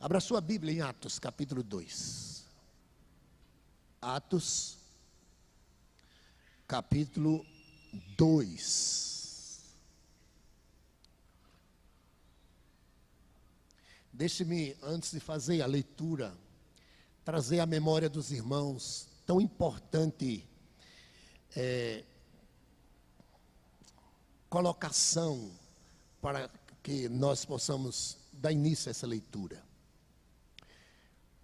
Abra sua Bíblia em Atos, capítulo 2. Atos, capítulo 2. Deixe-me, antes de fazer a leitura, trazer à memória dos irmãos tão importante colocação para que nós possamos dar início a essa leitura.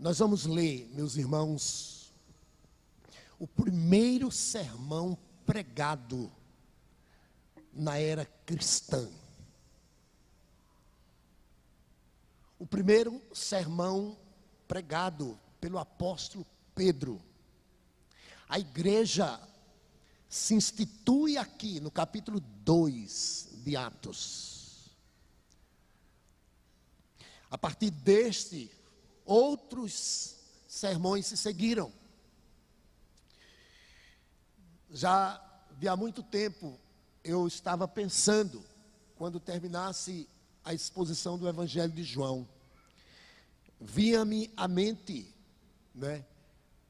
Nós vamos ler, meus irmãos, o primeiro sermão pregado na era cristã. O primeiro sermão pregado pelo apóstolo Pedro. A igreja se institui aqui no capítulo 2 de Atos. A partir deste, outros sermões se seguiram. Já há muito tempo eu estava pensando, quando terminasse a exposição do Evangelho de João, vinha-me à mente,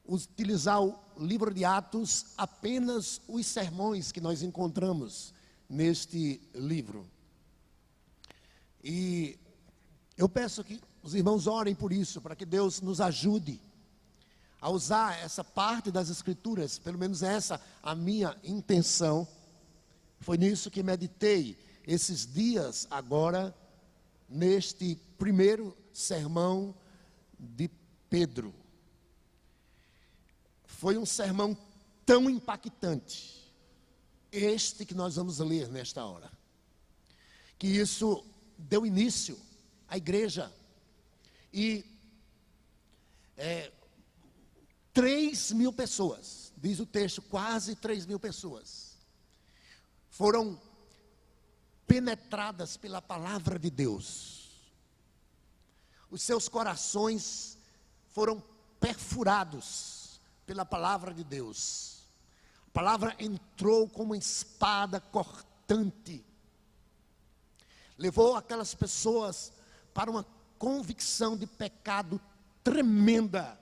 utilizar o livro de Atos, apenas os sermões que nós encontramos neste livro. E eu peço que os irmãos orem por isso, para que Deus nos ajude a usar essa parte das Escrituras, pelo menos essa a minha intenção. Foi nisso que meditei esses dias agora, neste primeiro sermão de Pedro. Foi um sermão tão impactante, este que nós vamos ler nesta hora, que isso deu início à igreja. E 3.000 pessoas, diz o texto, quase 3.000 pessoas, foram penetradas pela palavra de Deus. Os seus corações foram perfurados pela palavra de Deus. A palavra entrou como uma espada cortante, levou aquelas pessoas para uma convicção de pecado tremenda.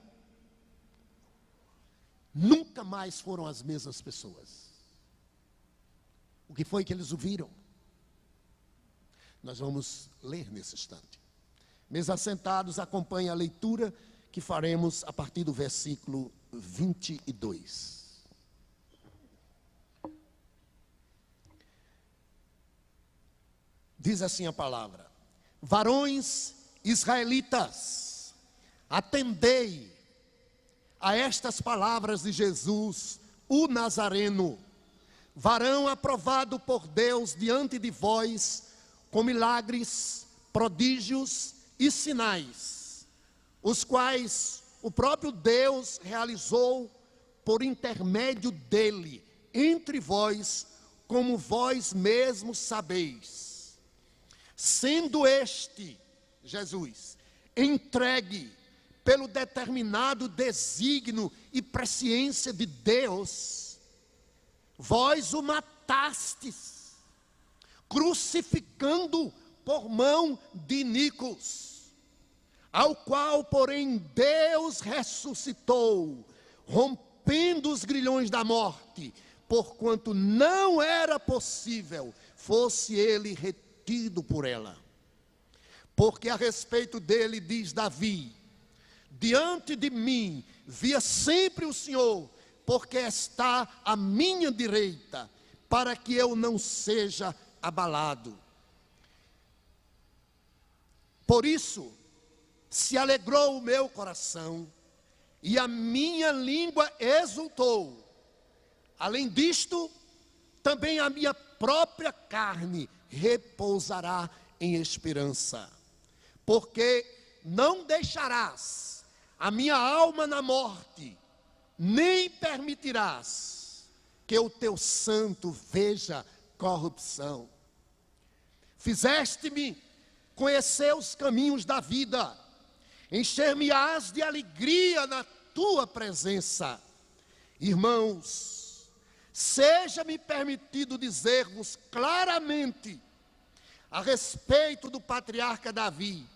Nunca mais foram as mesmas pessoas. O que foi que eles ouviram? Nós vamos ler nesse instante. Mesmo assentados, acompanhe a leitura que faremos a partir do versículo 22. Diz assim a palavra: varões israelitas, atendei a estas palavras de Jesus, o Nazareno, varão aprovado por Deus diante de vós, com milagres, prodígios e sinais, os quais o próprio Deus realizou por intermédio dele, entre vós, como vós mesmos sabeis. Sendo este, Jesus, entregue pelo determinado desígnio e presciência de Deus, vós o matastes, crucificando por mão de iníquos, ao qual, porém, Deus ressuscitou, rompendo os grilhões da morte, porquanto não era possível fosse ele retido por ela. Porque a respeito dele diz Davi: diante de mim via sempre o Senhor, porque está à minha direita, para que eu não seja abalado. Por isso se alegrou o meu coração, e a minha língua exultou. Além disto, também a minha própria carne repousará em esperança. Porque não deixarás a minha alma na morte, nem permitirás que o teu santo veja corrupção. Fizeste-me conhecer os caminhos da vida, encher-me-ás de alegria na tua presença. Irmãos, seja-me permitido dizer-vos claramente a respeito do patriarca Davi,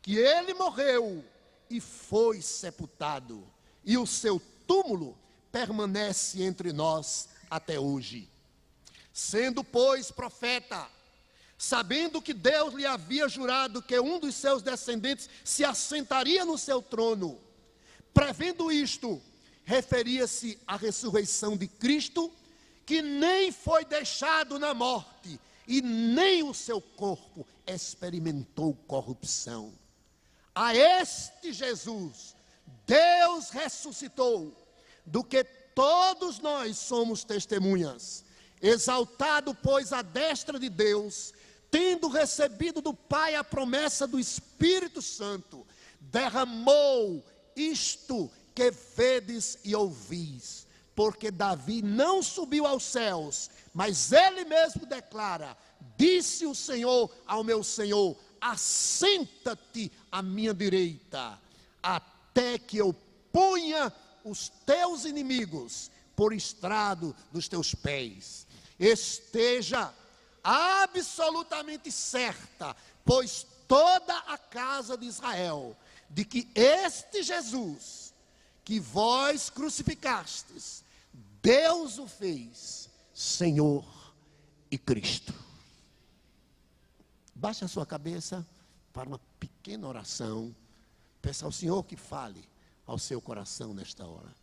que que ele morreu e foi sepultado, e o seu túmulo permanece entre nós até hoje. Sendo, pois, profeta, sabendo que Deus lhe havia jurado que um dos seus descendentes se assentaria no seu trono, prevendo isto, referia-se à ressurreição de Cristo, que nem foi deixado na morte, e nem o seu corpo experimentou corrupção. A este Jesus, Deus ressuscitou, do que todos nós somos testemunhas. Exaltado, pois, à destra de Deus, tendo recebido do Pai a promessa do Espírito Santo, derramou isto que vedes e ouvis. Porque Davi não subiu aos céus, mas ele mesmo declara: disse o Senhor ao meu Senhor: assenta-te à minha direita, até que eu ponha os teus inimigos por estrado dos teus pés. Esteja absolutamente certa, pois toda a casa de Israel, de que este Jesus, que vós crucificastes, Deus o fez Senhor e Cristo. Baixe a sua cabeça para uma pequena oração. Peça ao Senhor que fale ao seu coração nesta hora.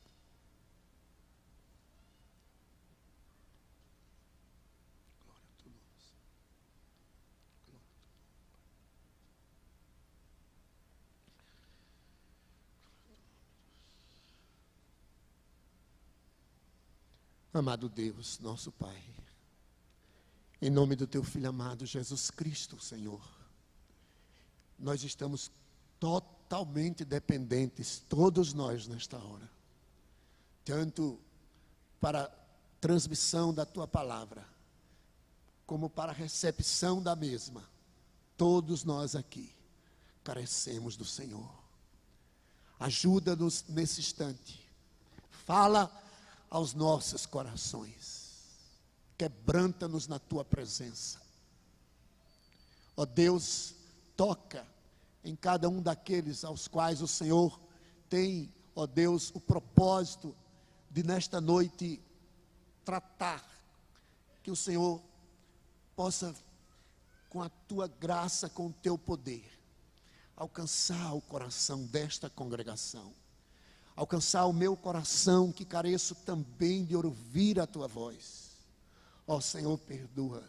Amado Deus, nosso Pai, em nome do Teu Filho amado, Jesus Cristo, Senhor, nós estamos totalmente dependentes, todos nós nesta hora, tanto para a transmissão da Tua Palavra, como para a recepção da mesma. Todos nós aqui carecemos do Senhor. Ajuda-nos nesse instante. Fala aos nossos corações, quebranta-nos na Tua presença. Ó Deus, toca em cada um daqueles aos quais o Senhor tem, ó Deus, o propósito de nesta noite tratar, que o Senhor possa, com a Tua graça, com o Teu poder, alcançar o coração desta congregação, alcançar o meu coração, que careço também de ouvir a Tua voz. Ó Senhor, perdoa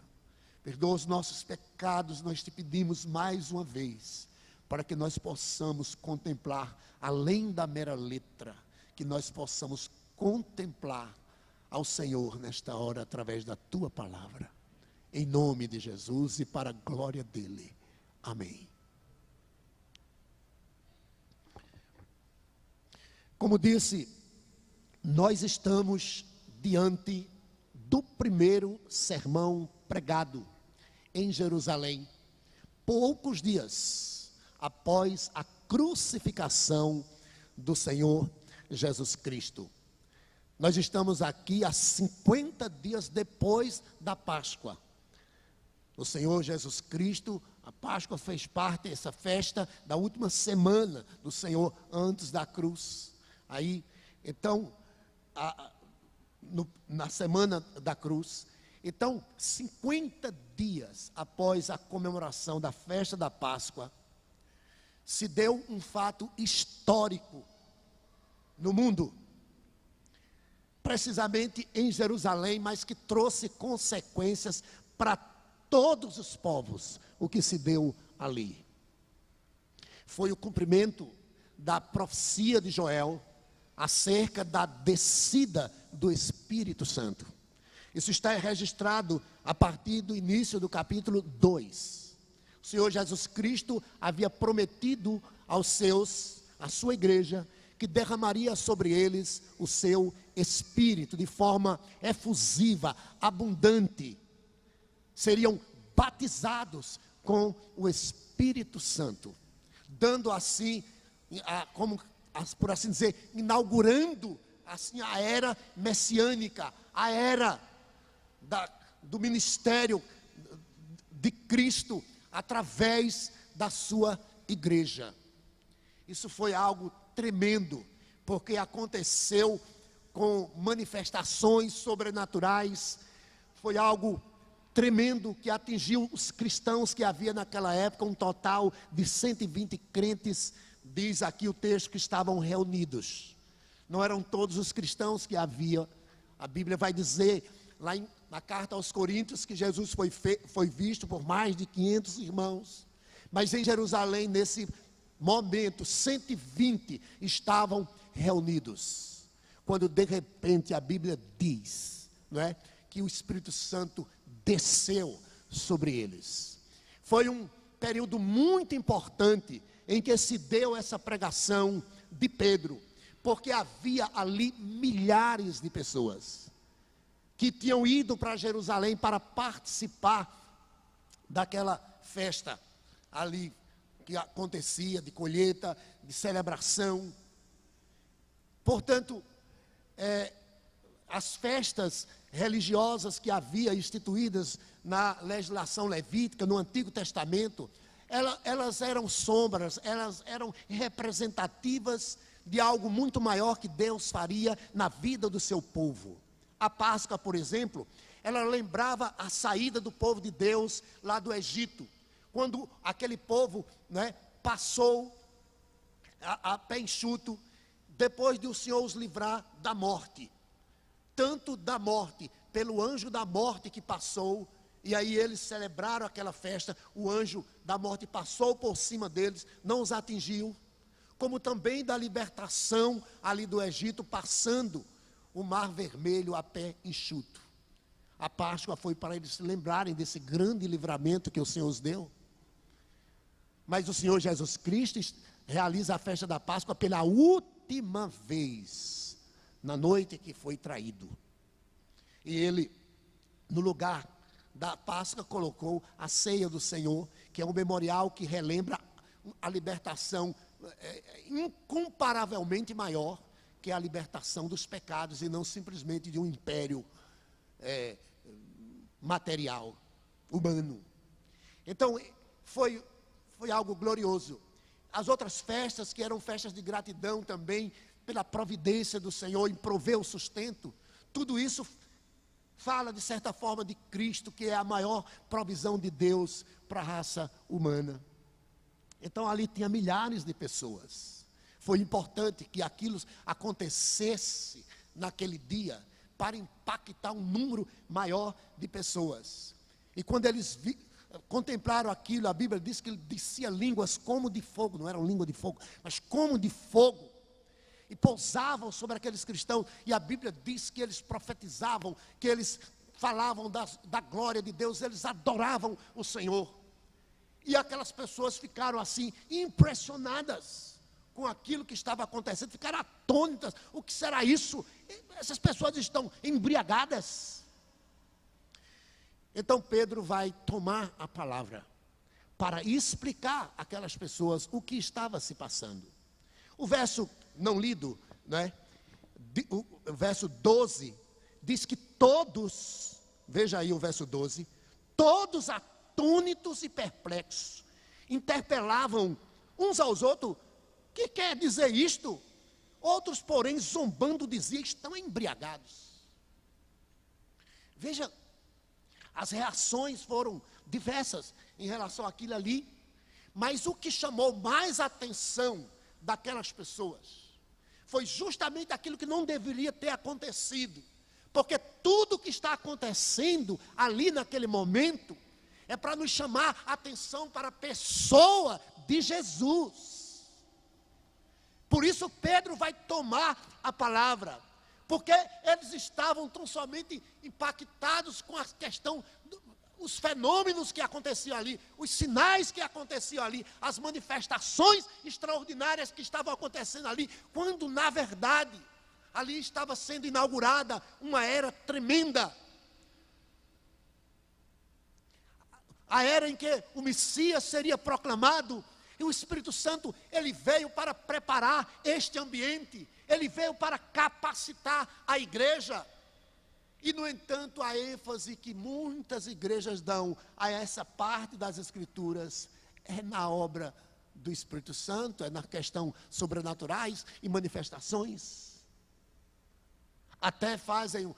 os nossos pecados, nós te pedimos mais uma vez, para que nós possamos contemplar, além da mera letra, que nós possamos contemplar ao Senhor nesta hora, através da Tua Palavra, em nome de Jesus e para a glória dEle. Amém. Como disse, nós estamos diante do primeiro sermão pregado em Jerusalém, poucos dias após a crucificação do Senhor Jesus Cristo. Nós estamos aqui há 50 dias depois da Páscoa. O Senhor Jesus Cristo, a Páscoa fez parte dessa festa da última semana do Senhor antes da cruz. Aí, então, na semana da cruz, então, 50 dias após a comemoração da festa da Páscoa, se deu um fato histórico no mundo, precisamente em Jerusalém, mas que trouxe consequências para todos os povos, o que se deu ali. Foi o cumprimento da profecia de Joel, acerca da descida do Espírito Santo. Isso está registrado a partir do início do capítulo 2. O Senhor Jesus Cristo havia prometido aos seus, à sua igreja, que derramaria sobre eles o seu Espírito de forma efusiva, abundante. Seriam batizados com o Espírito Santo, dando assim, por assim dizer, inaugurando assim a era messiânica, a era do ministério de Cristo, através da sua igreja. Isso foi algo tremendo, porque aconteceu com manifestações sobrenaturais. Foi algo tremendo que atingiu os cristãos que havia naquela época, um total de 120 crentes, diz aqui o texto, que estavam reunidos. Não eram todos os cristãos que havia. A Bíblia vai dizer, lá na carta aos Coríntios, que Jesus foi visto por mais de 500 irmãos. Mas em Jerusalém, nesse momento, 120 estavam reunidos. Quando de repente a Bíblia diz, não é, que o Espírito Santo desceu sobre eles. Foi um período muito importante em que se deu essa pregação de Pedro, porque havia ali milhares de pessoas que tinham ido para Jerusalém para participar daquela festa ali que acontecia, de colheita, de celebração. Portanto, as festas religiosas que havia instituídas na legislação levítica, no Antigo Testamento, elas eram sombras, elas eram representativas de algo muito maior que Deus faria na vida do seu povo. A Páscoa, por exemplo, ela lembrava a saída do povo de Deus lá do Egito, quando aquele povo, né, passou a pé enxuto, depois de o Senhor os livrar da morte. Tanto da morte, pelo anjo da morte que passou, e aí eles celebraram aquela festa, o anjo da morte passou por cima deles, não os atingiu, como também da libertação ali do Egito, passando o mar vermelho a pé enxuto. A Páscoa foi para eles se lembrarem desse grande livramento que o Senhor os deu. Mas o Senhor Jesus Cristo realiza a festa da Páscoa pela última vez, na noite que foi traído. E ele, no lugar da Páscoa, colocou a ceia do Senhor, que é um memorial que relembra a libertação incomparavelmente maior, que é a libertação dos pecados, e não simplesmente de um império material, humano. Então, foi algo glorioso. As outras festas, que eram festas de gratidão também, pela providência do Senhor em prover o sustento, tudo isso fala de certa forma de Cristo, que é a maior provisão de Deus para a raça humana. Então ali tinha milhares de pessoas. Foi importante que aquilo acontecesse naquele dia, para impactar um número maior de pessoas. E quando eles contemplaram aquilo, a Bíblia diz que ele descia línguas como de fogo, não eram língua de fogo, mas como de fogo, e pousavam sobre aqueles cristãos, e a Bíblia diz que eles profetizavam, que eles falavam da glória de Deus, eles adoravam o Senhor, e aquelas pessoas ficaram assim, impressionadas com aquilo que estava acontecendo, ficaram atônitas. O que será isso? Essas pessoas estão embriagadas. Então Pedro vai tomar a palavra para explicar àquelas pessoas o que estava se passando. O verso não lido, né? O verso 12, diz que todos, veja aí o verso 12, todos atônitos e perplexos, interpelavam uns aos outros: que quer dizer isto? Outros, porém, zombando, diziam: estão embriagados. Veja, as reações foram diversas em relação àquilo ali, mas o que chamou mais atenção daquelas pessoas foi justamente aquilo que não deveria ter acontecido, porque tudo que está acontecendo ali naquele momento é para nos chamar a atenção para a pessoa de Jesus. Por isso Pedro vai tomar a palavra, porque eles estavam tão somente impactados com a questão, os fenômenos que aconteciam ali, os sinais que aconteciam ali, as manifestações extraordinárias que estavam acontecendo ali, quando na verdade ali estava sendo inaugurada uma era tremenda. A era em que o Messias seria proclamado. E o Espírito Santo, ele veio para preparar este ambiente, ele veio para capacitar a igreja. E, no entanto, a ênfase que muitas igrejas dão a essa parte das Escrituras é na obra do Espírito Santo, é na questão sobrenaturais e manifestações. Até fazem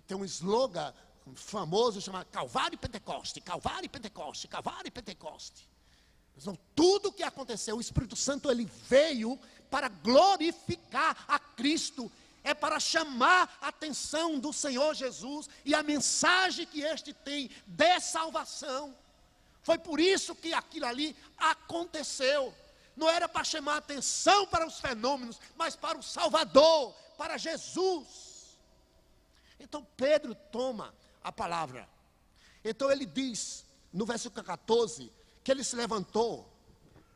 tem um slogan famoso chamado Calvário e Pentecoste, Calvário e Pentecoste, Calvário e Pentecoste. Então, tudo o que aconteceu, o Espírito Santo ele veio para glorificar a Cristo, é para chamar a atenção do Senhor Jesus e a mensagem que este tem de salvação. Foi por isso que aquilo ali aconteceu. Não era para chamar a atenção para os fenômenos, mas para o Salvador, para Jesus. Então Pedro toma a palavra. Então ele diz, no versículo 14, que ele se levantou,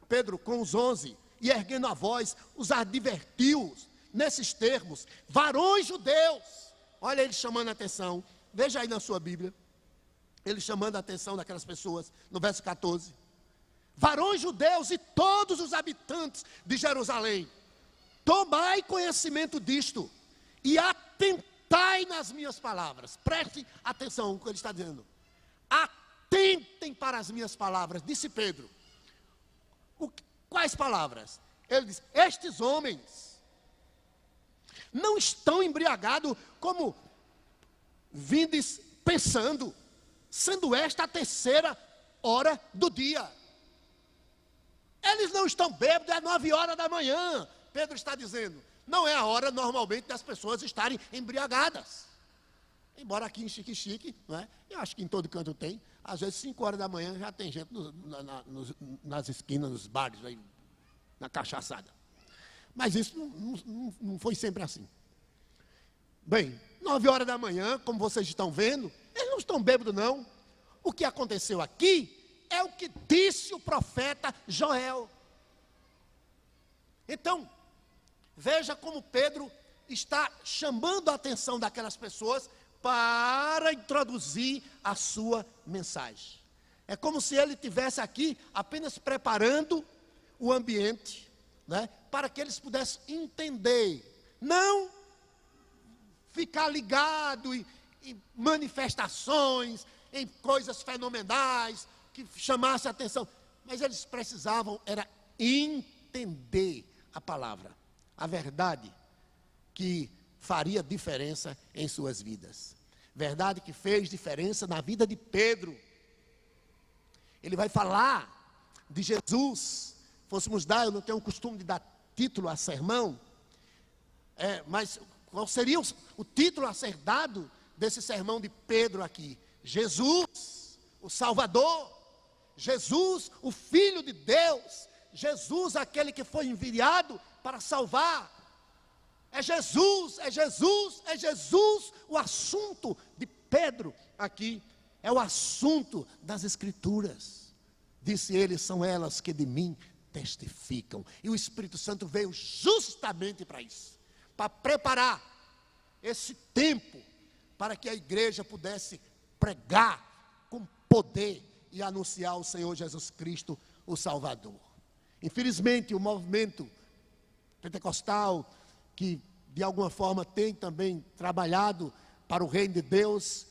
Pedro com os 11, e erguendo a voz, os advertiu, nesses termos, varões judeus. Olha ele chamando a atenção, veja aí na sua Bíblia, ele chamando a atenção daquelas pessoas, no verso 14. Varões judeus e todos os habitantes de Jerusalém, tomai conhecimento disto, e atentai nas minhas palavras. Preste atenção no que ele está dizendo. Atentem para as minhas palavras, disse Pedro. Quais palavras? Ele diz, estes homens não estão embriagados como vindes pensando, sendo esta a terceira hora do dia. Eles não estão bêbados, é 9 horas da manhã. Pedro está dizendo, não é a hora normalmente das pessoas estarem embriagadas. Embora aqui em Chique-Chique, não é? Eu acho que em todo canto tem, às vezes 5 horas da manhã já tem gente nas esquinas, nos bares, aí, na cachaçada. Mas isso não foi sempre assim. Bem, 9 horas da manhã, como vocês estão vendo, eles não estão bêbados não. O que aconteceu aqui é o que disse o profeta Joel. Então, veja como Pedro está chamando a atenção daquelas pessoas para introduzir a sua mensagem. É como se ele estivesse aqui apenas preparando o ambiente, né, para que eles pudessem entender, não ficar ligado em manifestações, em coisas fenomenais, que chamasse a atenção, mas eles precisavam era entender a palavra, a verdade que faria diferença em suas vidas, verdade que fez diferença na vida de Pedro. Ele vai falar de Jesus. Fôssemos dar, eu não tenho o costume de dar título a sermão, mas qual seria o título a ser dado desse sermão de Pedro aqui? Jesus, o Salvador, Jesus, o Filho de Deus, Jesus, aquele que foi enviado para salvar. É Jesus, é Jesus, é Jesus. O assunto de Pedro aqui é o assunto das Escrituras. Disse ele, são elas que de mim testificam. E o Espírito Santo veio justamente para isso, para preparar esse tempo para que a igreja pudesse pregar com poder e anunciar o Senhor Jesus Cristo, o Salvador. Infelizmente, o movimento pentecostal, que de alguma forma tem também trabalhado para o reino de Deus,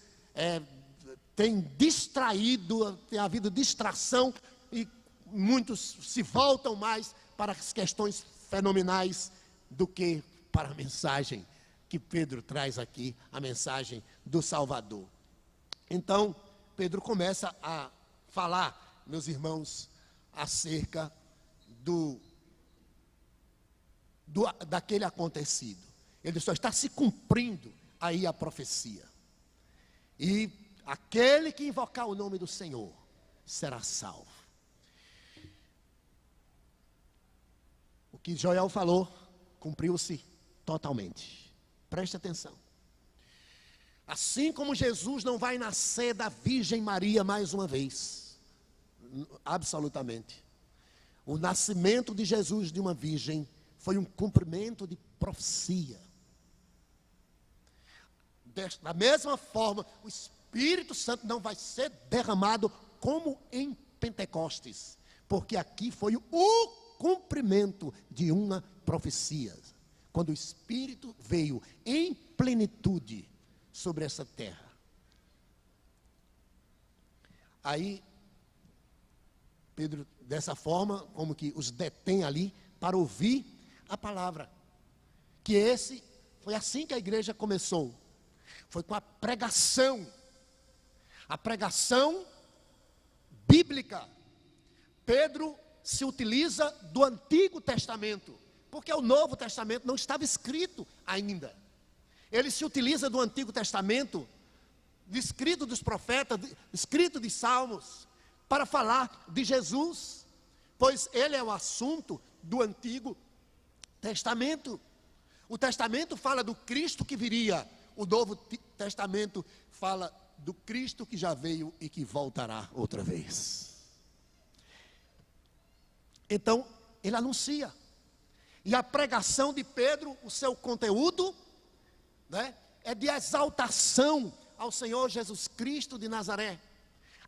tem distraído, tem havido distração e muitos se voltam mais para as questões fenomenais do que para a mensagem que Pedro traz aqui, a mensagem do Salvador. Então, Pedro começa a falar, meus irmãos, acerca daquele acontecido. Ele só está se cumprindo aí a profecia. E aquele que invocar o nome do Senhor será salvo. O que Joel falou cumpriu-se totalmente. Preste atenção. Assim como Jesus não vai nascer da Virgem Maria mais uma vez, absolutamente. O nascimento de Jesus de uma virgem foi um cumprimento de profecia. Da mesma forma, o Espírito Santo não vai ser derramado como em Pentecostes, porque aqui foi o cumprimento de uma profecia, quando o Espírito veio em plenitude sobre essa terra. Aí, Pedro, dessa forma, como que os detém ali para ouvir a palavra. Foi assim que a igreja começou. Foi com a pregação bíblica. Pedro se utiliza do Antigo Testamento, porque o Novo Testamento não estava escrito ainda. Ele se utiliza do Antigo Testamento, escrito dos profetas, escrito de Salmos, para falar de Jesus, pois ele é o assunto do Antigo Testamento. O Testamento fala do Cristo que viria, o Novo Testamento fala do Cristo que já veio e que voltará outra vez. Então, ele anuncia. E a pregação de Pedro, o seu conteúdo, né, é de exaltação ao Senhor Jesus Cristo de Nazaré,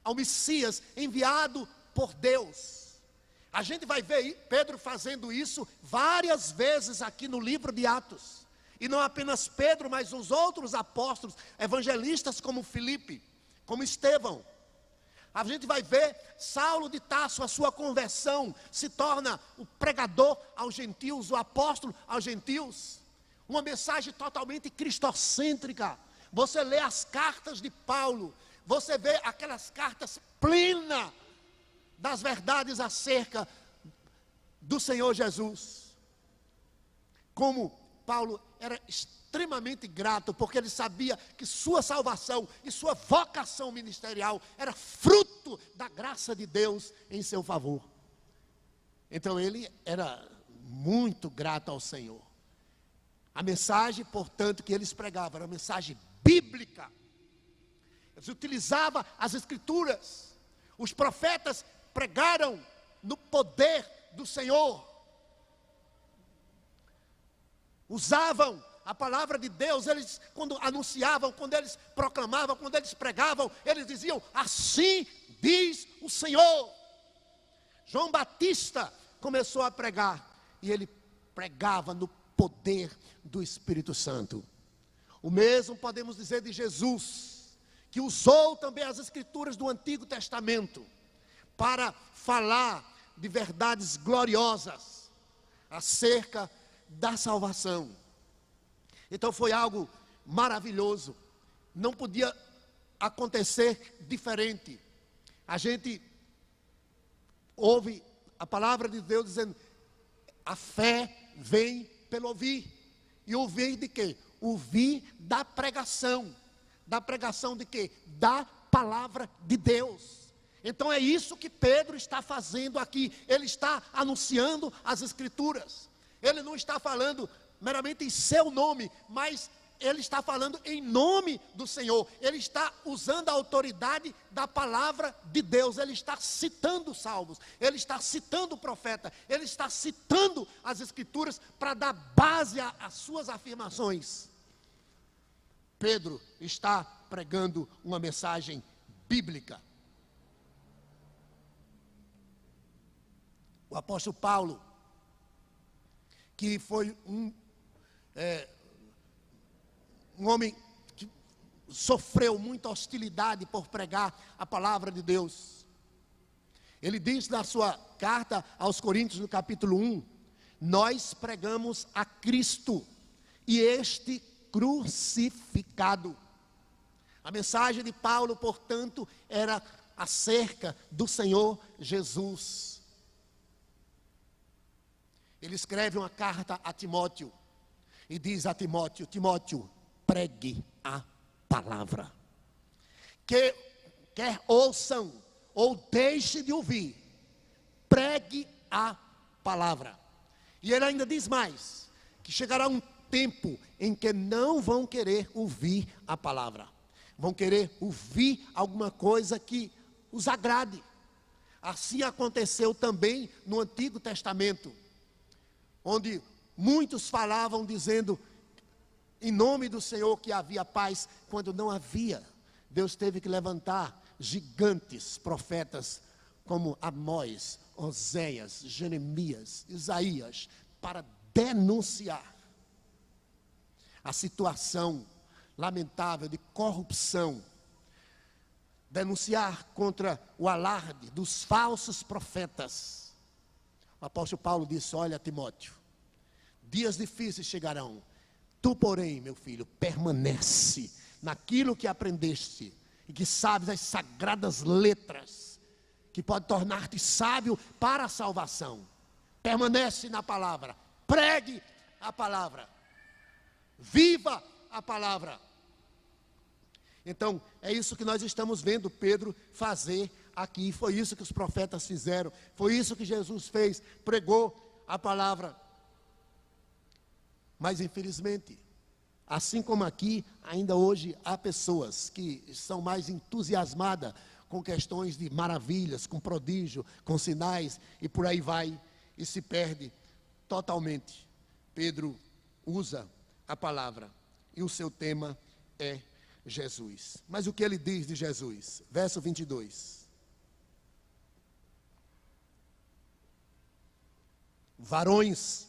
ao Messias enviado por Deus. A gente vai ver Pedro fazendo isso várias vezes aqui no livro de Atos. E não apenas Pedro, mas os outros apóstolos, evangelistas como Filipe, como Estevão. A gente vai ver Saulo de Tarso, a sua conversão, se torna o pregador aos gentios, o apóstolo aos gentios. Uma mensagem totalmente cristocêntrica. Você lê as cartas de Paulo, você vê aquelas cartas plenas das verdades acerca do Senhor Jesus. Como Paulo era extremamente grato, porque ele sabia que sua salvação e sua vocação ministerial era fruto da graça de Deus em seu favor. Então ele era muito grato ao Senhor. A mensagem, portanto, que eles pregavam era uma mensagem bíblica. Eles utilizavam as escrituras. Os profetas pregaram no poder do Senhor. Usavam a palavra de Deus. Eles, quando anunciavam, quando eles proclamavam, quando eles pregavam, eles diziam: assim diz o Senhor. João Batista começou a pregar, e ele pregava no poder do Espírito Santo. O mesmo podemos dizer de Jesus, que usou também as escrituras do Antigo Testamento para falar de verdades gloriosas acerca da salvação. Então foi algo maravilhoso, não podia acontecer diferente. A gente ouve a palavra de Deus dizendo: a fé vem pelo ouvir. E ouvir de quê? Ouvir da pregação. Da pregação de quê? Da palavra de Deus. Então é isso que Pedro está fazendo aqui. Ele está anunciando as escrituras. Ele não está falando meramente em seu nome, mas ele está falando em nome do Senhor. Ele está usando a autoridade da palavra de Deus. Ele está citando salmos, ele está citando o profeta, ele está citando as escrituras para dar base às suas afirmações. Pedro está pregando uma mensagem bíblica. O apóstolo Paulo, que foi um homem que sofreu muita hostilidade por pregar a palavra de Deus. Ele diz na sua carta aos Coríntios, no capítulo 1, nós pregamos a Cristo e este crucificado. A mensagem de Paulo, portanto, era acerca do Senhor Jesus. Ele escreve uma carta a Timóteo e diz a Timóteo: Timóteo, pregue a palavra. Quer ouçam ou deixe de ouvir, pregue a palavra. E ele ainda diz mais, que chegará um tempo em que não vão querer ouvir a palavra. Vão querer ouvir alguma coisa que os agrade. Assim aconteceu também no Antigo Testamento, onde muitos falavam dizendo em nome do Senhor que havia paz, quando não havia. Deus teve que levantar gigantes profetas como Amós, Oséias, Jeremias, Isaías, para denunciar a situação lamentável de corrupção denunciar contra o alarde dos falsos profetas. O apóstolo Paulo disse: olha, Timóteo, dias difíceis chegarão. Tu, porém, meu filho, permanece naquilo que aprendeste e que sabes as sagradas letras, que pode tornar-te sábio para a salvação. Permanece na palavra, pregue a palavra, viva a palavra. Então, é isso que nós estamos vendo Pedro fazer aqui. Foi isso que os profetas fizeram, foi isso que Jesus fez, pregou a palavra. Mas infelizmente, assim como aqui, ainda hoje há pessoas que são mais entusiasmadas com questões de maravilhas, com prodígio, com sinais e por aí vai, e se perde totalmente. Pedro usa a palavra e o seu tema é Jesus. Mas o que ele diz de Jesus? Verso 22. Varões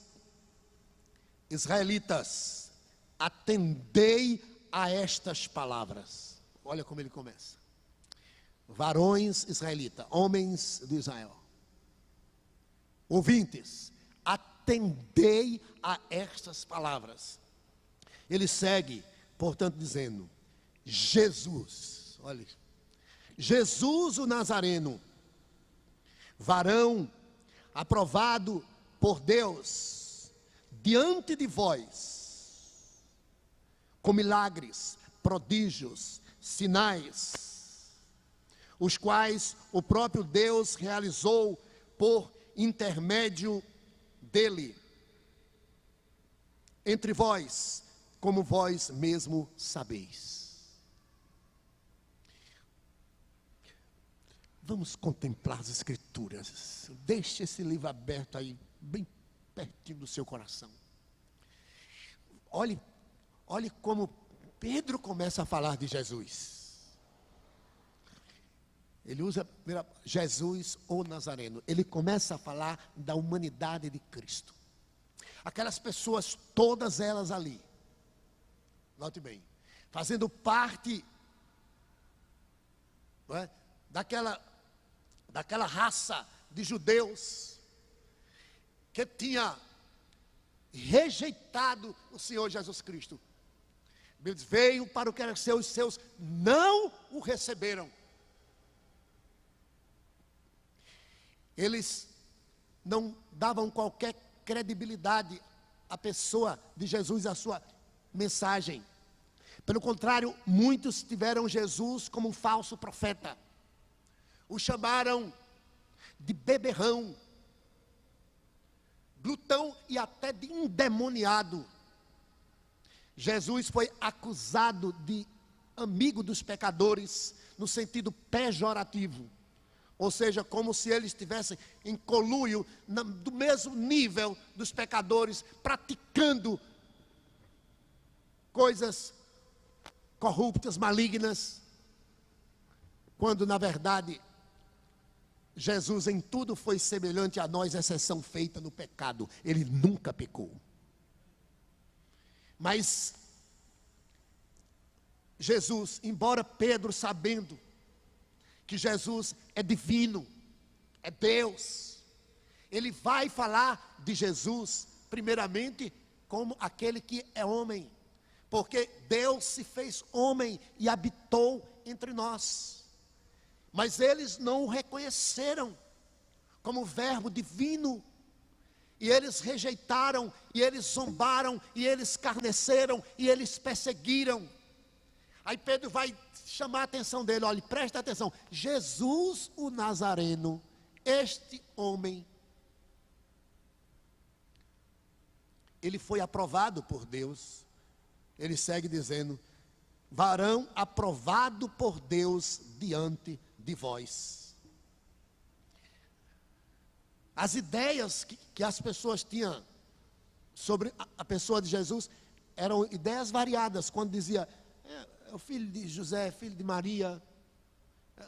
israelitas, atendei a estas palavras. Olha como ele começa. Varões israelitas, homens de Israel, ouvintes, atendei a estas palavras. Ele segue, portanto, dizendo: Jesus, olha, Jesus o Nazareno, varão aprovado por Deus diante de vós, com milagres, prodígios, sinais, os quais o próprio Deus realizou por intermédio dele, entre vós, como vós mesmo sabeis. Vamos contemplar as Escrituras. Deixe esse livro aberto aí, bem pertinho do seu coração. Olhe como Pedro começa a falar de Jesus. Ele usa Jesus o Nazareno. Ele começa a falar da humanidade de Cristo. Aquelas pessoas, todas elas ali, note bem, fazendo parte, não é, daquela raça de judeus que tinha rejeitado o Senhor Jesus Cristo. Ele veio para o que era seu, os seus não o receberam. Eles não davam qualquer credibilidade à pessoa de Jesus, à sua mensagem. Pelo contrário, muitos tiveram Jesus como um falso profeta. O chamaram de beberrão, glutão e até de endemoniado. Jesus foi acusado de amigo dos pecadores, no sentido pejorativo. Ou seja, como se eles estivessem em conluio, do mesmo nível dos pecadores, praticando coisas corruptas, malignas, quando na verdade Jesus em tudo foi semelhante a nós, exceção feita no pecado. Ele nunca pecou. Mas Jesus, embora Pedro sabendo que Jesus é divino, é Deus, ele vai falar de Jesus primeiramente como aquele que é homem, porque Deus se fez homem e habitou entre nós. Mas eles não o reconheceram como verbo divino, e eles rejeitaram, e eles zombaram, e eles escarneceram, e eles perseguiram. Aí Pedro vai chamar a atenção dele: olha, presta atenção, Jesus o Nazareno, este homem, ele foi aprovado por Deus. Ele segue dizendo: varão aprovado por Deus diante de vós. As ideias que as pessoas tinham sobre a pessoa de Jesus eram ideias variadas. Quando dizia, é o filho de José, filho de Maria,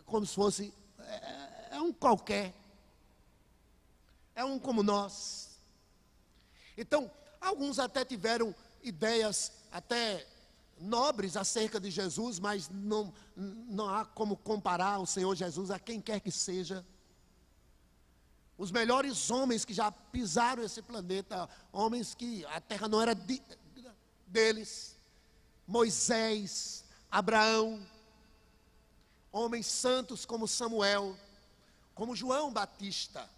como se fosse, é um qualquer, é um como nós. Então, alguns até tiveram ideias até nobres acerca de Jesus, mas não há como comparar o Senhor Jesus a quem quer que seja. Os melhores homens que já pisaram esse planeta, homens que a terra não era deles, Moisés, Abraão, homens santos como Samuel, como João Batista,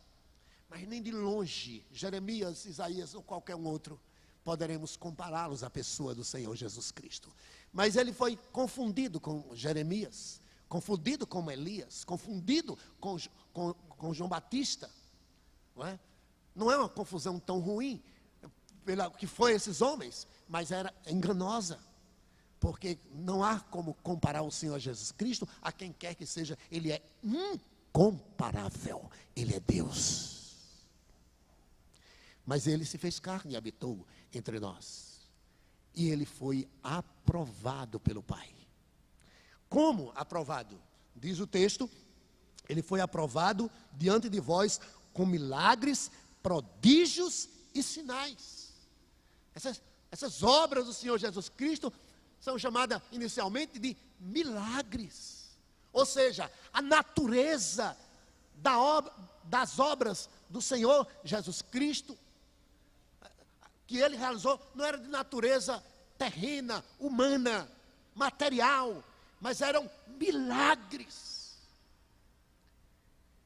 mas nem de longe, Jeremias, Isaías ou qualquer um outro, poderemos compará-los à pessoa do Senhor Jesus Cristo. Mas ele foi confundido com Jeremias, confundido com Elias, confundido com João Batista. Não é uma confusão tão ruim, pela que foi esses homens, mas era enganosa, porque não há como comparar o Senhor Jesus Cristo a quem quer que seja. Ele é incomparável, Ele é Deus. Mas Ele se fez carne e habitou entre nós, e Ele foi aprovado pelo Pai. Como aprovado? Diz o texto, Ele foi aprovado diante de vós com milagres, prodígios e sinais. Essas obras do Senhor Jesus Cristo são chamadas inicialmente de milagres. Ou seja, a natureza das obras do Senhor Jesus Cristo, que Ele realizou, não era de natureza terrena, humana, material, mas eram milagres.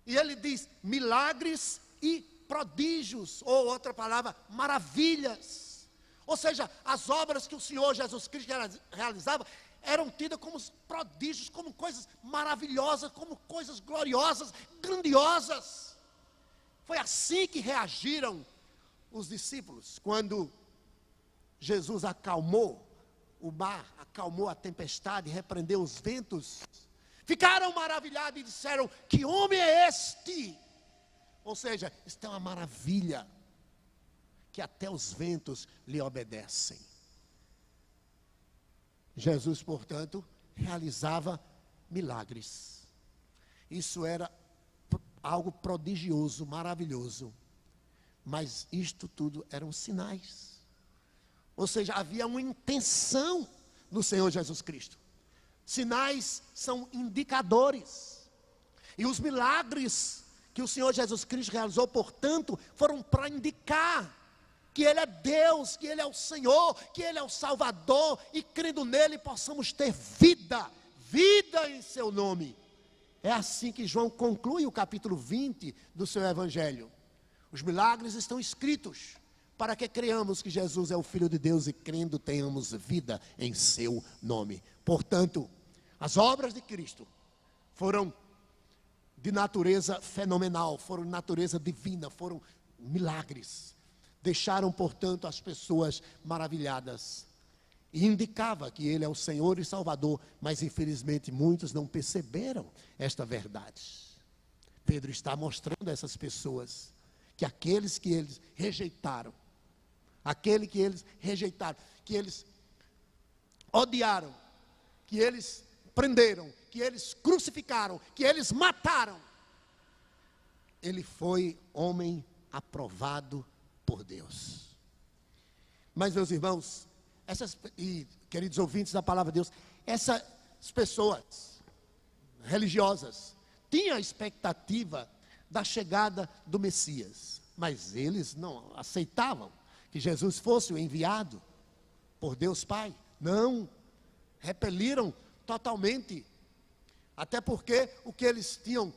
E Ele diz milagres e prodígios, ou outra palavra, maravilhas. Ou seja, as obras que o Senhor Jesus Cristo realizava eram tidas como prodígios, como coisas maravilhosas, como coisas gloriosas, grandiosas. Foi assim que reagiram os discípulos, quando Jesus acalmou o mar, acalmou a tempestade, repreendeu os ventos. Ficaram maravilhados e disseram: que homem é este? Ou seja, isto é uma maravilha, que até os ventos lhe obedecem. Jesus, portanto, realizava milagres. Isso era algo prodigioso, maravilhoso. Mas isto tudo eram sinais. Ou seja, havia uma intenção no Senhor Jesus Cristo. Sinais são indicadores. E os milagres que o Senhor Jesus Cristo realizou, portanto, foram para indicar que Ele é Deus, que Ele é o Senhor, que Ele é o Salvador, e crendo nele possamos ter vida, vida em seu nome. É assim que João conclui o capítulo 20 do seu Evangelho. Os milagres estão escritos para que creiamos que Jesus é o Filho de Deus e crendo tenhamos vida em seu nome. Portanto, as obras de Cristo foram de natureza fenomenal, foram de natureza divina, foram milagres. Deixaram, portanto, as pessoas maravilhadas. E indicava que Ele é o Senhor e Salvador, mas infelizmente muitos não perceberam esta verdade. Pedro está mostrando a essas pessoas que aqueles que eles rejeitaram, que eles odiaram, que eles prenderam, que eles crucificaram, que eles mataram, ele foi homem aprovado por Deus. Mas, meus irmãos, e queridos ouvintes da palavra de Deus, essas pessoas religiosas tinham a expectativa da chegada do Messias, mas eles não aceitavam que Jesus fosse o enviado por Deus Pai. Não, repeliram totalmente, até porque o que eles tinham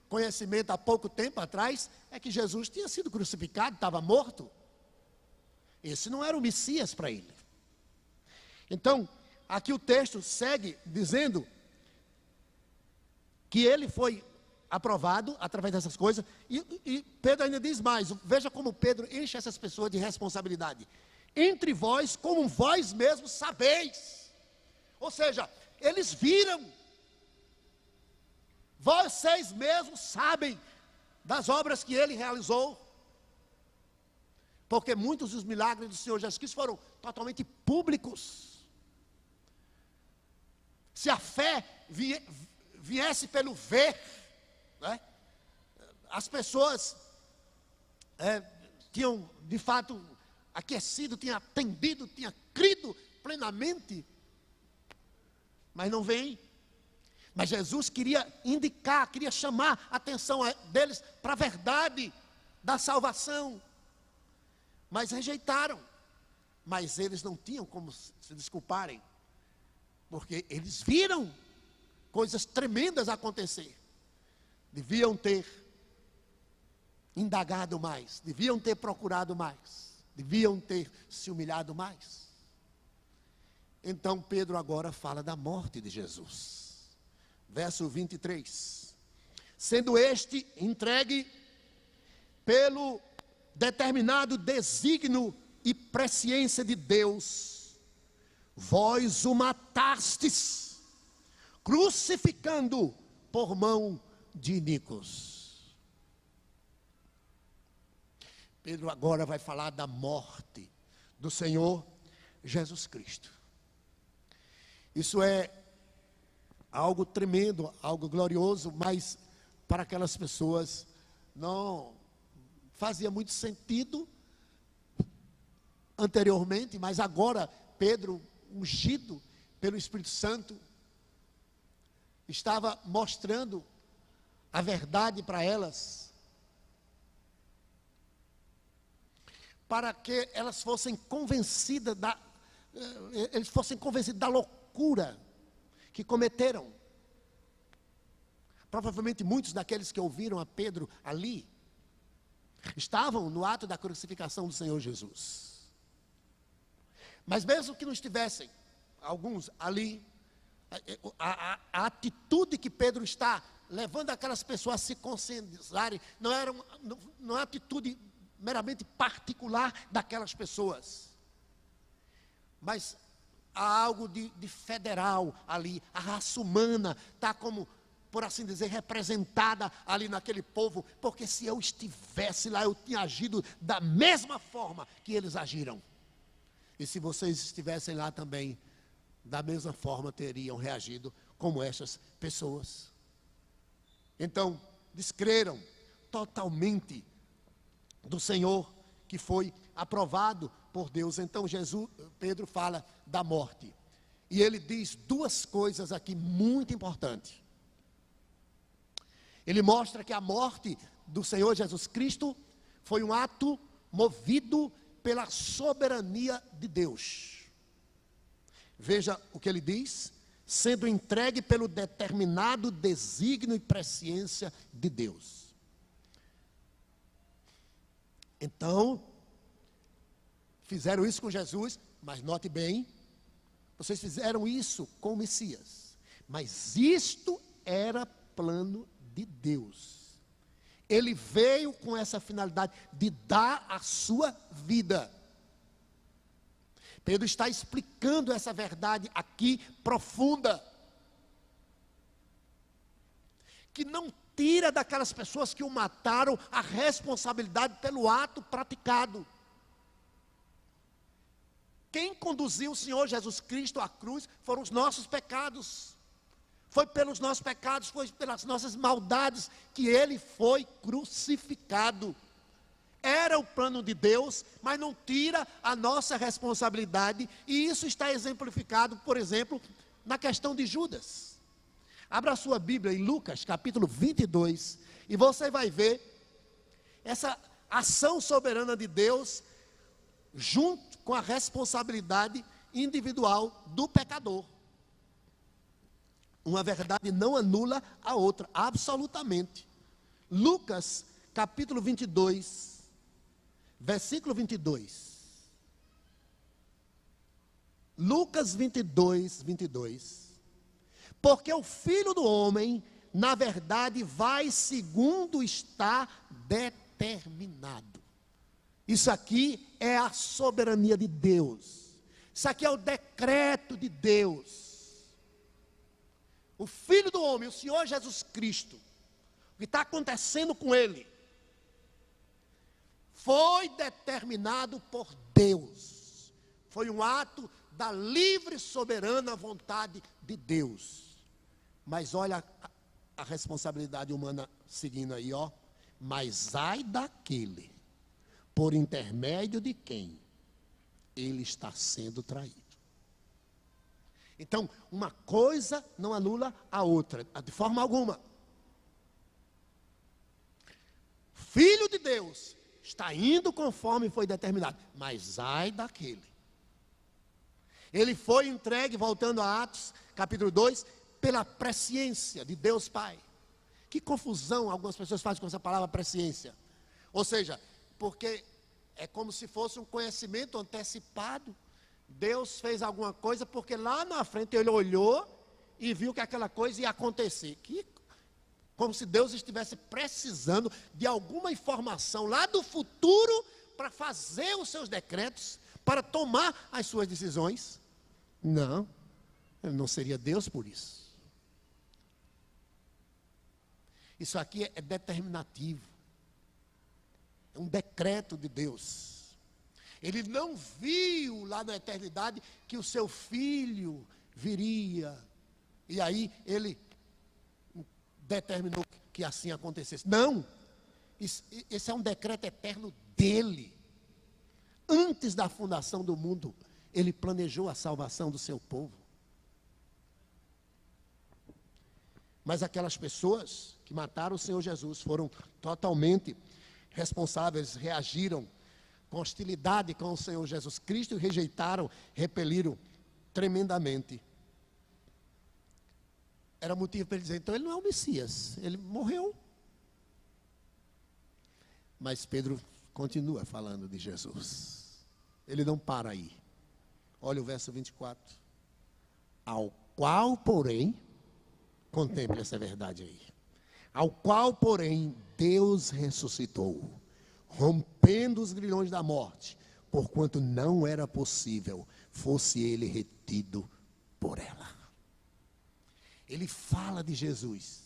conhecimento há pouco tempo atrás é que Jesus tinha sido crucificado, estava morto. Esse não era o Messias para ele. Então, aqui o texto segue dizendo que ele foi aprovado através dessas coisas, e Pedro ainda diz mais. Veja como Pedro enche essas pessoas de responsabilidade. Entre vós, como vós mesmos sabeis. Ou seja, eles viram, vocês mesmos sabem das obras que ele realizou, porque muitos dos milagres do Senhor Jesus Cristo foram totalmente públicos. Se a fé viesse pelo ver, né, as pessoas tinham de fato aquecido, tinham atendido, tinham crido plenamente mas não vem. Mas Jesus queria indicar, queria chamar a atenção deles para a verdade da salvação. Mas rejeitaram. Mas eles não tinham como se desculparem, porque eles viram coisas tremendas acontecer. Deviam ter indagado mais, deviam ter procurado mais, deviam ter se humilhado mais. Então Pedro agora fala da morte de Jesus. Verso 23. Sendo este entregue pelo determinado desígnio e presciência de Deus, vós o matastes, crucificando por mão de iníquos. Pedro agora vai falar da morte do Senhor Jesus Cristo. Isso é algo tremendo, algo glorioso, mas para aquelas pessoas não fazia muito sentido anteriormente, mas agora Pedro, ungido pelo Espírito Santo, estava mostrando a verdade para elas, para que elas fossem convencidas eles fossem convencidos da loucura que cometeram. Provavelmente muitos daqueles que ouviram a Pedro ali estavam no ato da crucificação do Senhor Jesus. Mas mesmo que não estivessem, alguns ali, a atitude que Pedro está levando aquelas pessoas a se conscientizarem, não é uma atitude meramente particular daquelas pessoas, mas há algo de federal ali. A raça humana está como, por assim dizer, representada ali naquele povo, porque se eu estivesse lá, eu tinha agido da mesma forma que eles agiram. E se vocês estivessem lá também, da mesma forma teriam reagido como estas pessoas. Então, descreram totalmente do Senhor que foi aprovado por Deus. Então Pedro fala da morte. E ele diz duas coisas aqui muito importantes. Ele mostra que a morte do Senhor Jesus Cristo foi um ato movido pela soberania de Deus. Veja o que ele diz: sendo entregue pelo determinado desígnio e presciência de Deus. Então, fizeram isso com Jesus, mas note bem, vocês fizeram isso com o Messias, mas isto era plano de Deus. Ele veio com essa finalidade de dar a sua vida. Pedro está explicando essa verdade aqui profunda, que não tira daquelas pessoas que o mataram a responsabilidade pelo ato praticado. Quem conduziu o Senhor Jesus Cristo à cruz foram os nossos pecados. Foi pelos nossos pecados, foi pelas nossas maldades que ele foi crucificado. Era o plano de Deus, mas não tira a nossa responsabilidade. E isso está exemplificado, por exemplo, na questão de Judas. Abra sua Bíblia em Lucas, capítulo 22, e você vai ver essa ação soberana de Deus junto com a responsabilidade individual do pecador. Uma verdade não anula a outra, absolutamente. Lucas, capítulo 22, versículo 22. Lucas 22, 22. Porque o Filho do Homem, na verdade, vai segundo está determinado. Isso aqui é a soberania de Deus. Isso aqui é o decreto de Deus. O Filho do Homem, o Senhor Jesus Cristo, o que está acontecendo com Ele, foi determinado por Deus. Foi um ato da livre e soberana vontade de Deus. Mas olha a responsabilidade humana seguindo aí, ó. Mas ai daquele, por intermédio de quem ele está sendo traído. Então, uma coisa não anula a outra, de forma alguma. Filho de Deus está indo conforme foi determinado, mas ai daquele. Ele foi entregue, voltando a Atos, capítulo 2, pela presciência de Deus Pai. Que confusão algumas pessoas fazem com essa palavra presciência. Ou seja, porque é como se fosse um conhecimento antecipado. Deus fez alguma coisa porque lá na frente ele olhou e viu que aquela coisa ia acontecer. Como se Deus estivesse precisando de alguma informação lá do futuro para fazer os seus decretos, para tomar as suas decisões. Não, ele não seria Deus por isso. Isso aqui é determinativo. É um decreto de Deus. Ele não viu lá na eternidade que o seu filho viria. E aí ele determinou que assim acontecesse. Não. Esse é um decreto eterno dele. Antes da fundação do mundo, ele planejou a salvação do seu povo. Mas aquelas pessoas que mataram o Senhor Jesus foram totalmente responsáveis, reagiram com hostilidade com o Senhor Jesus Cristo e rejeitaram, repeliram tremendamente. Era motivo para ele dizer, então ele não é o Messias, ele morreu. Mas Pedro continua falando de Jesus. Ele não para aí. Olha o verso 24. Ao qual, porém, contemple essa verdade aí. Ao qual, porém, Deus ressuscitou, rompendo os grilhões da morte, porquanto não era possível fosse ele retido por ela. Ele fala de Jesus,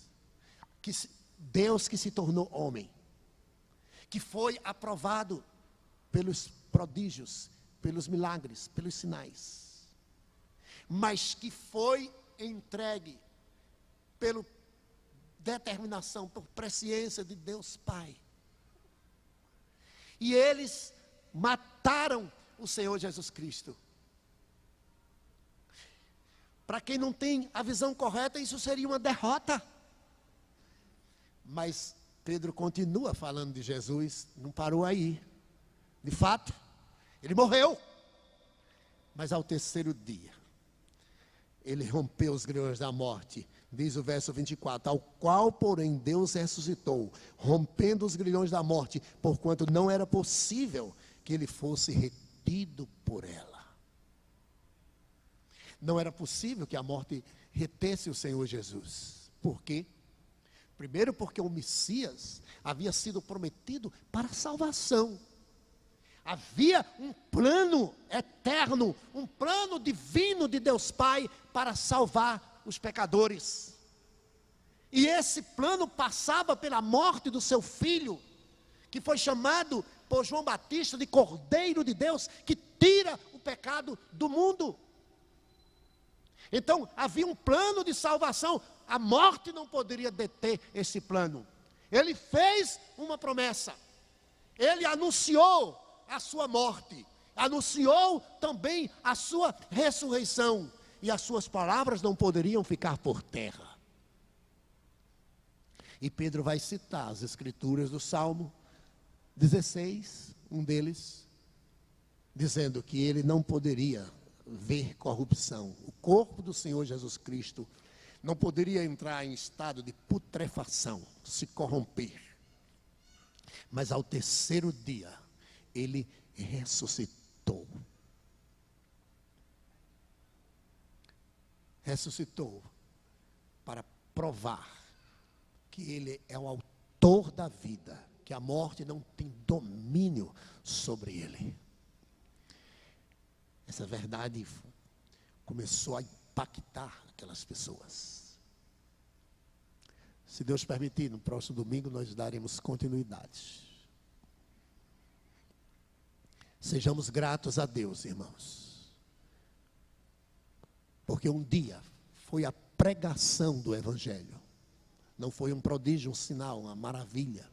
Deus que se tornou homem, que foi aprovado pelos prodígios, pelos milagres, pelos sinais, mas que foi entregue pela determinação, por presciência de Deus Pai. E eles mataram o Senhor Jesus Cristo. Para quem não tem a visão correta, isso seria uma derrota. Mas Pedro continua falando de Jesus, não parou aí. De fato, ele morreu. Mas ao terceiro dia, ele rompeu os grilhões da morte. Diz o verso 24, ao qual, porém, Deus ressuscitou, rompendo os grilhões da morte, porquanto não era possível que ele fosse retido por ela. Não era possível que a morte retesse o Senhor Jesus. Por quê? Primeiro porque o Messias havia sido prometido para a salvação. Havia um plano eterno, um plano divino de Deus Pai para salvar os pecadores. E esse plano passava pela morte do seu filho, que foi chamado por João Batista de Cordeiro de Deus, que tira o pecado do mundo. Então, havia um plano de salvação. A morte não poderia deter esse plano. Ele fez uma promessa. Ele anunciou a sua morte. Anunciou também a sua ressurreição. E as suas palavras não poderiam ficar por terra. E Pedro vai citar as escrituras do Salmo 16, um deles, dizendo que ele não poderia ver corrupção. O corpo do Senhor Jesus Cristo não poderia entrar em estado de putrefação, se corromper. Mas ao terceiro dia, ele ressuscitou. Ressuscitou para provar que ele é o autor da vida, que a morte não tem domínio sobre ele. Essa verdade começou a impactar aquelas pessoas. Se Deus permitir, no próximo domingo nós daremos continuidade. Sejamos gratos a Deus, irmãos. Porque um dia foi a pregação do Evangelho. Não foi um prodígio, um sinal, uma maravilha.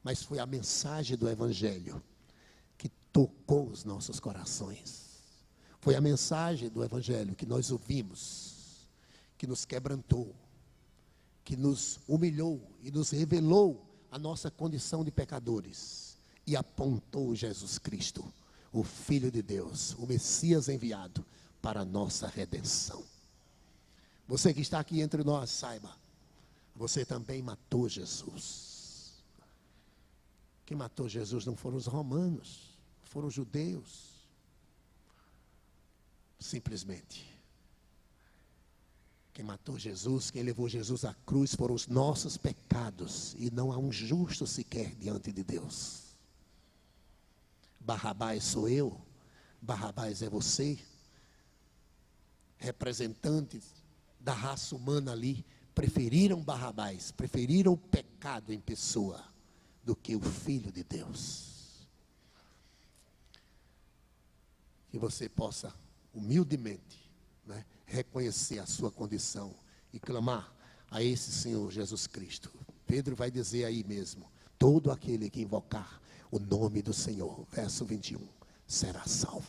Mas foi a mensagem do Evangelho que tocou os nossos corações. Foi a mensagem do Evangelho que nós ouvimos, que nos quebrantou, que nos humilhou e nos revelou a nossa condição de pecadores e apontou Jesus Cristo, o Filho de Deus, o Messias enviado para a nossa redenção. Você que está aqui entre nós, saiba, você também matou Jesus. Quem matou Jesus não foram os romanos, foram os judeus. Simplesmente. Quem matou Jesus, quem levou Jesus à cruz foram os nossos pecados. E não há um justo sequer diante de Deus. Barrabás sou eu, Barrabás é você. Representantes da raça humana ali preferiram Barrabás, preferiram o pecado em pessoa do que o Filho de Deus. Que você possa humildemente, reconhecer a sua condição e clamar a esse Senhor Jesus Cristo. Pedro vai dizer aí mesmo: todo aquele que invocar o nome do Senhor, verso 21, será salvo.